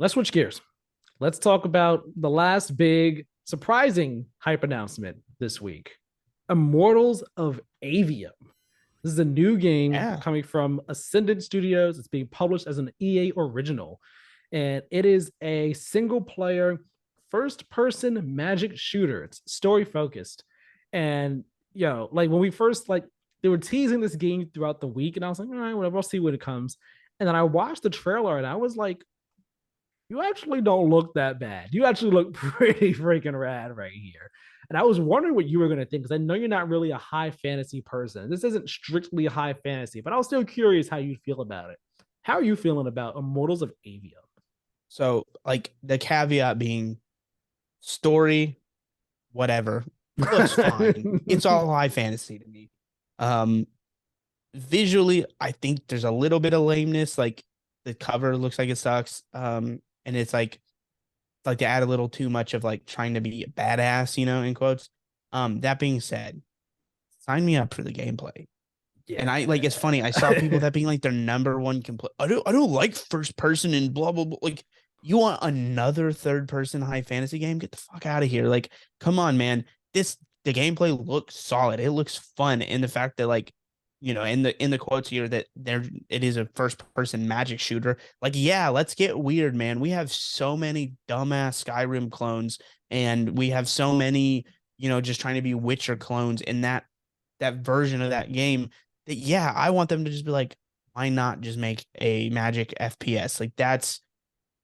let's switch gears. Let's talk about the last big surprising hype announcement this week. Immortals of Aveum. This is a new game Yeah. coming from Ascendant Studios. It's being published as an EA original. And it is a single player, first person magic shooter. It's story focused. And, like when we first, they were teasing this game throughout the week. And I was like, all right, whatever, I'll see when it comes. And then I watched the trailer and I was like, you actually don't look that bad. You actually look pretty freaking rad right here. And I was wondering what you were going to think because I know you're not really a high fantasy person. This isn't strictly high fantasy, but I was still curious how you feel about it. How are you feeling about Immortals of Avia? So, like the caveat being story, whatever, looks fine. It's all high fantasy to me. Um, Visually, I think there's a little bit of lameness. Like the cover looks like it sucks. And it's like to add a little too much of like trying to be a badass, in quotes. That being said, sign me up for the gameplay. Yeah. And I like it's funny. I saw people that being like their number one complaint. I don't like first person and blah blah blah. Like you want another third person high fantasy game? Get the fuck out of here. Like, come on, man. The gameplay looks solid. It looks fun. And the fact that like, in the quotes here that there it is a first person magic shooter. Like, yeah, let's get weird, man. We have so many dumbass Skyrim clones, and we have so many, just trying to be Witcher clones in that version of that game that yeah, I want them to just be like, why not just make a magic FPS? Like that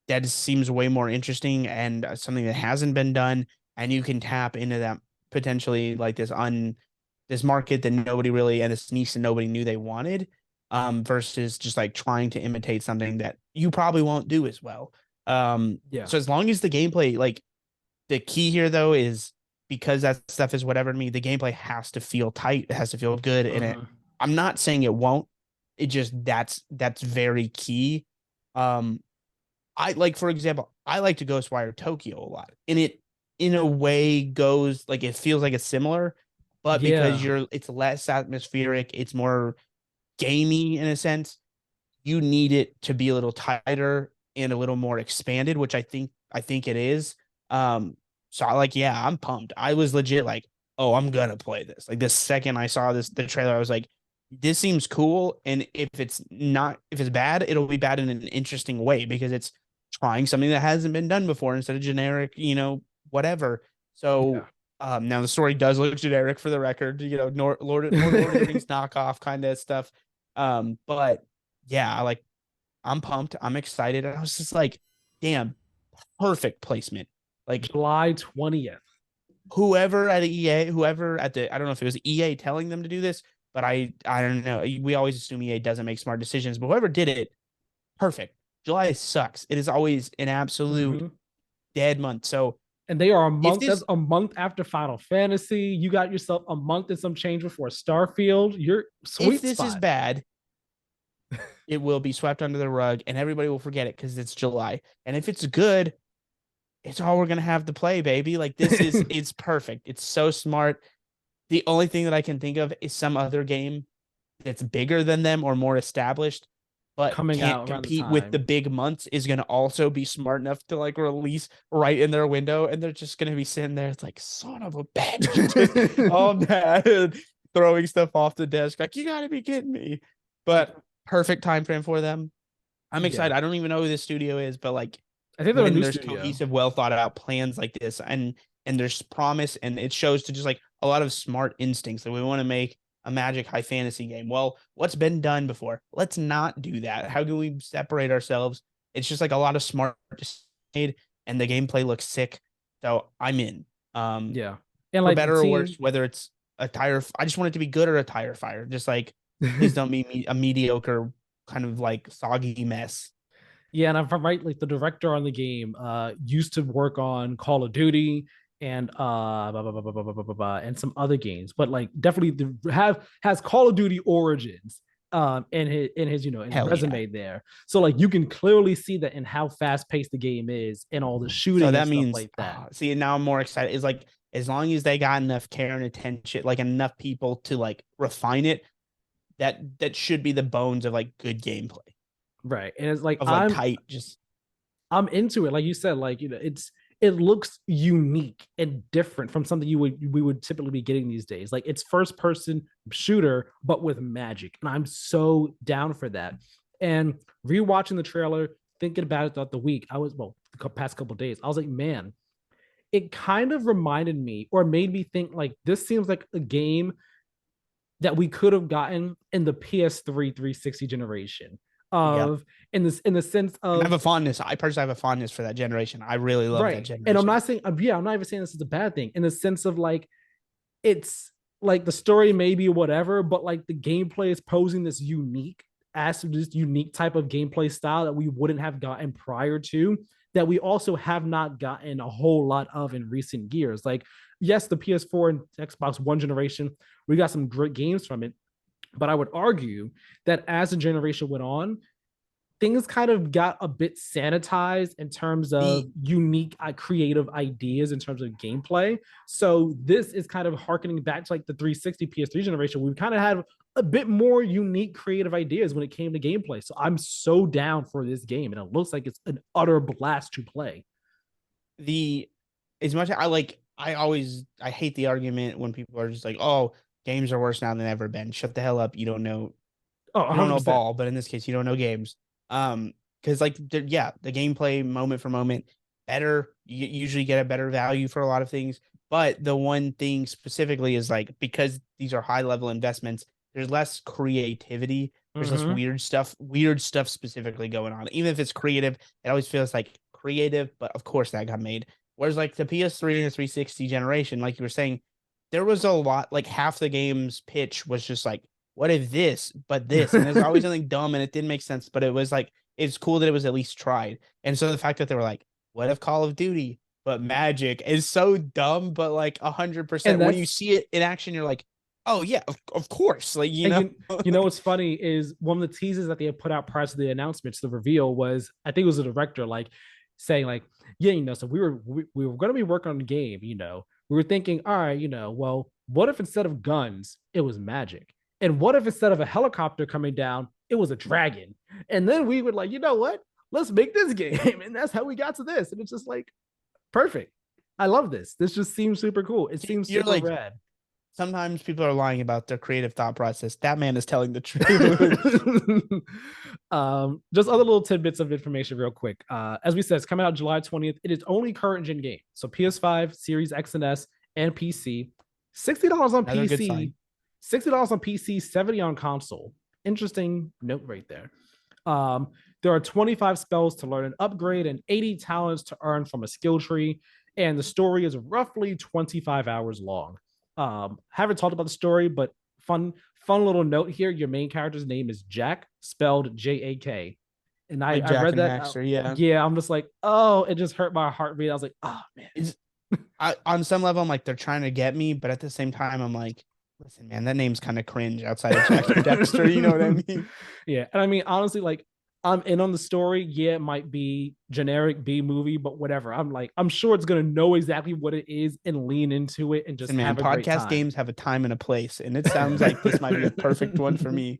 just seems way more interesting and something that hasn't been done, and you can tap into that potentially like this market that nobody really and this niche that nobody knew they wanted, versus just like trying to imitate something that you probably won't do as well. Yeah. So as long as the gameplay, like the key here though is because that stuff is whatever to me, the gameplay has to feel tight, it has to feel good in it. Uh-huh. I'm not saying it won't. It just that's very key. Um, I like, for example, I like to Ghostwire Tokyo a lot. And it in a way goes like it feels like it's similar, but because Yeah. it's less atmospheric, it's more gamey in a sense. You need it to be a little tighter and a little more expanded, which I think it is. Um, so I like, yeah, I'm pumped. I was legit like, oh, I'm gonna play this. Like the second I saw the trailer, I was like, this seems cool. And if it's bad, it'll be bad in an interesting way because it's trying something that hasn't been done before instead of generic, whatever. So Yeah. now the story does look generic for the record, more Lord of the Rings knockoff kind of stuff. But yeah, I'm pumped. I'm excited. And I was just like, damn, perfect placement. Like July 20th. whoever at EA, whoever at the I don't know if it was EA telling them to do this, but I don't know. We always assume EA doesn't make smart decisions, but whoever did it, perfect. July sucks. It is always an absolute Mm-hmm. dead month. So And they are a if month. That's this a month after Final Fantasy. You got yourself a month and some change before Starfield. You're if sweet this is spot. bad, it will be swept under the rug and everybody will forget it because it's July. And if it's good, it's all we're gonna have to play, baby. Like it's perfect. It's so smart. The only thing that I can think of is some other game that's bigger than them or more established, but Coming can't out around the compete with the time. big months is going to also be smart enough to like release right in their window. And they're just going to be sitting there. It's like, son of a bitch, just all mad, throwing stuff off the desk. Like, you got to be kidding me. But perfect time frame for them. I'm Yeah. excited. I don't even know who this studio is, but like I think they're a when new there's studio. cohesive, well thought out plans like this, and there's promise, and it shows to just like a lot of smart instincts that we want to make a magic high fantasy game. Well, what's been done before? Let's not do that. How can we separate ourselves? It's just like a lot of smart made, and the gameplay looks sick. So I'm in. Yeah. And For like the better or worse, team. whether it's a tire, I just want it to be good or a tire fire. Just like please don't be a mediocre kind of like soggy mess. Yeah, and if I'm right, like the director on the game used to work on Call of Duty and and some other games, but like definitely have has Call of Duty Origins in his in his Hell yeah. resume there. So like you can clearly see that in how fast paced the game is and all the So shooting and that stuff means, like that. see, now I'm more excited. It's like as long as they got enough care and attention, like enough people to like refine it, that should be the bones of like good gameplay Right. And it's like of like I'm tight, just. I'm into it. Like you said, like it looks unique and different from something we would typically be getting these days. Like it's first person shooter, but with magic. And I'm so down for that. And rewatching the trailer, thinking about it throughout the week, I was the past couple days, I was like, man, it kind of reminded me or made me think like this seems like a game that we could have gotten in the PS3 360 generation Yep. of in the sense And I have of a fondness. I personally have a fondness for that generation. I really love that right. And I'm generation. not saying yeah, I'm not even saying this is a bad thing in the sense of like it's like the story maybe whatever, but like the gameplay is posing this unique as this unique type of gameplay style that we wouldn't have gotten prior to that we also have not gotten a whole lot of in recent years. Like, yes, the PS4 and Xbox One generation, we got some great games from it, but I would argue that as the generation went on, things kind of got a bit sanitized in terms of The unique creative ideas in terms of gameplay. So this is kind of harkening back to like the 360 PS3 generation. We kind of had a bit more unique creative ideas when it came to gameplay. So I'm so down for this game and it looks like it's an utter blast to play. the as much I like I hate the argument when people are just like, oh, games are worse now than ever been. Shut the hell up. Oh, You don't know 100%. ball, but in this case, you don't know games. Because like yeah, the gameplay moment for moment better. You usually get a better value for a lot of things. But the one thing specifically is like because these are high level investments, there's less creativity. There's less Mm-hmm. weird stuff specifically going on. Even if it's creative, it always feels like creative, but of course that got made. Whereas like the PS3 and the 360 generation, like you were saying, there was a lot, like half the game's pitch was just like, what if this, but this? And there's always something dumb and it didn't make sense, but it was like, it's cool that it was at least tried. And so the fact that they were like, what if Call of Duty, but magic is so dumb, but like And 100%. When you that's see it in action, you're like, oh yeah, of course. Like, you and know, you know what's funny is one of the teasers that they had put out prior to the announcements, the reveal was I think it was the director like saying like, yeah, so we were going to be working on the game, we were thinking, all right, well, what if instead of guns it was magic, and what if instead of a helicopter coming down it was a dragon, and then we would like, you know what, let's make this game, and that's how we got to this, and it's just like perfect. I love this. This just seems super cool. It seems you're super like, rad. sometimes people are lying about their creative thought process. That man is telling the truth. Just other little tidbits of information, real quick. As we said, it's coming out July 20th. It is only current gen game, so PS5, Series X and S, and PC. $60 on Another good PC, sign. $60 on PC, 70 on console. Interesting note right there. There are 25 spells to learn and upgrade, and 80 talents to earn from a skill tree. And the story is roughly 25 hours long. Haven't talked about the story, but fun little note here. Your main character's name is Jack, spelled J-A-K. And Like I Jack read and that. Daxter, yeah. Yeah, I'm just like, oh, it just hurt my heartbeat. I was like, oh man. Is on some level, I'm like, they're trying to get me, but at the same time, I'm like, listen, man, that name's kind of cringe outside of Jack and Dexter. You know what I mean? Yeah, and I mean honestly, like I'm in on the story. Yeah, it might be generic B movie, but whatever. I'm like, I'm sure it's gonna know exactly what it is and lean into it and just Listen, man, have a great podcast time. games have a time and a place, and it sounds like this might be a perfect one for me.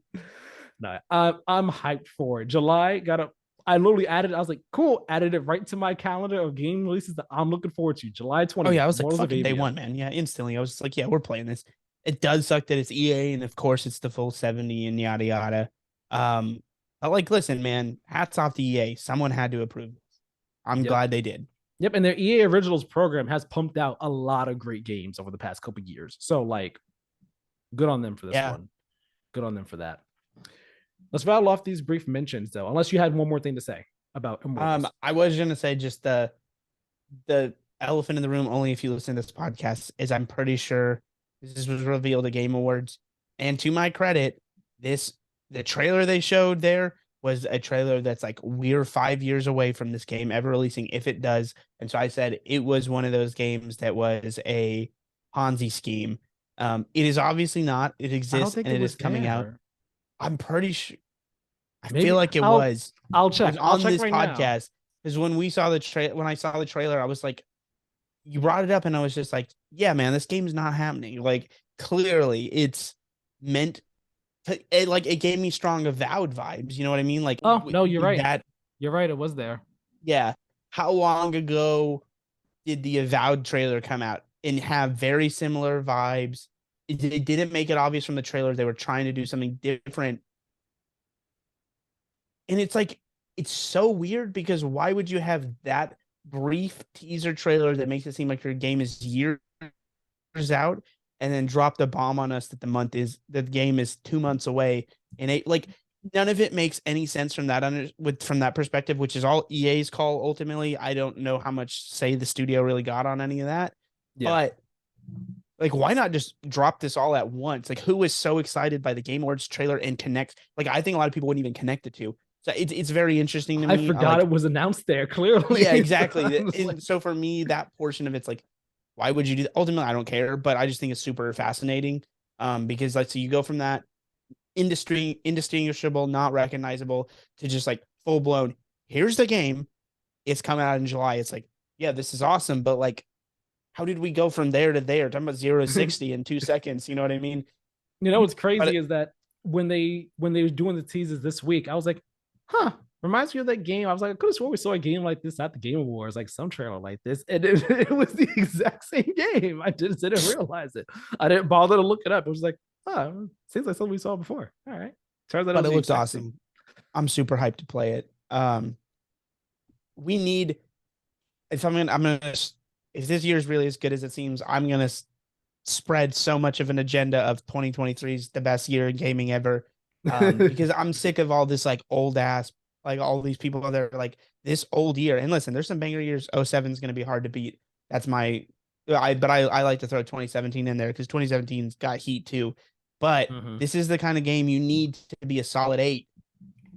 No, I'm hyped for it. July got a. I literally added. I was like, cool. Added it right to my calendar of game releases that I'm looking forward to. July Oh 20th, yeah, I was like, Immortals of fucking day Aveum. one, man. Yeah, instantly. I was just like, yeah, we're playing this. It does suck that it's EA, and of course it's the full 70 and yada yada. Um, but like, listen, man, hats off to EA. Someone had to approve this. I'm Yep. glad they did. Yep. And their EA Originals program has pumped out a lot of great games over the past couple of years. So like, good on them for this Yeah. one. Good on them for that. Let's rattle off these brief mentions though, unless you had one more thing to say about Immortals. I was gonna say just the elephant in the room, only if you listen to this podcast, is I'm pretty sure this was revealed at Game Awards. And to my credit, this the trailer they showed there was a trailer that's like we're 5 years away from this game ever releasing, if it does. And so I said it was one of those games that was a Ponzi scheme. It is obviously not. It I don't exists think and it it was is coming out. there. I'm pretty sure. I feel Maybe like it I'll was. I'll It was check. I'll on check this right now. podcast. Because when we saw when I saw the trailer, I was like, you brought it up, and I was just like, yeah, man, this game's not happening. Like, clearly, it's meant to. It gave me strong Avowed vibes. You know what I mean? Like, Oh no, you're right. that You're right. It was there. Yeah. How long ago did the Avowed trailer come out and have very similar vibes? It didn't make it obvious from the trailer they were trying to do something different. And it's like, it's so weird because why would you have that brief teaser trailer that makes it seem like your game is years out and then drop the bomb on us that the game is 2 months away, and like none of it makes any sense from from that perspective, which is all EA's call ultimately. I don't know how much say the studio really got on any of that, Yeah. but like why not just drop this all at once? Like who is so excited by the Game Awards trailer and connect? Like I think a lot of people wouldn't even connect the two. So it's very interesting to I me. forgot it was announced there clearly. Yeah, So exactly. I'm just like, And so for me, that portion of it's like, why would you do that? Ultimately, I don't care, but I just think it's super fascinating. Because like, so you go from that indistinguishable, not recognizable, to just like full blown. Here's the game. It's coming out in July. It's like, yeah, this is awesome, but like, how did we go from there to there? Talking about 0 to 60 in 2 seconds. You know what I mean? you know what's But crazy is that when they were doing the teasers this week, I was like, huh, reminds me of that game. I was like, I could have sworn we saw a game like this at the Game Awards, like some trailer like this, and it was the exact same game. I just didn't realize it. I didn't bother to look it up. It was like, oh, seems like something we saw before. All right, turns out it but was it the looks exact same. awesome. I'm super hyped to play it. We need if I'm gonna if this year is really as good as it seems, I'm gonna spread so much of an agenda of 2023 is the best year in gaming ever. Because I'm sick of all this like old ass, like all these people that are like this old year. And listen, there's some banger years. '07 is going to be hard to beat. That's my, I like to throw 2017 in there because 2017's got heat too. But Mhm. this is the kind of game you need to be a solid 8,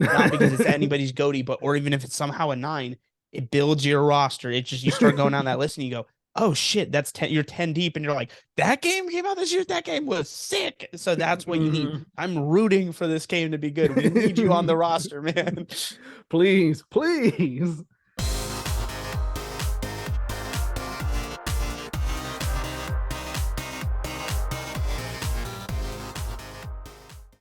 not because it's anybody's goatee, but or even if it's somehow a 9, it builds your roster. It just you start going down that list and you go, oh shit, that's 10. You're 10 deep, and you're like, that game came out this year. That game was sick. So that's what you need. Mhm. I'm rooting for this game to be good. We need you on the roster, man. Please, please.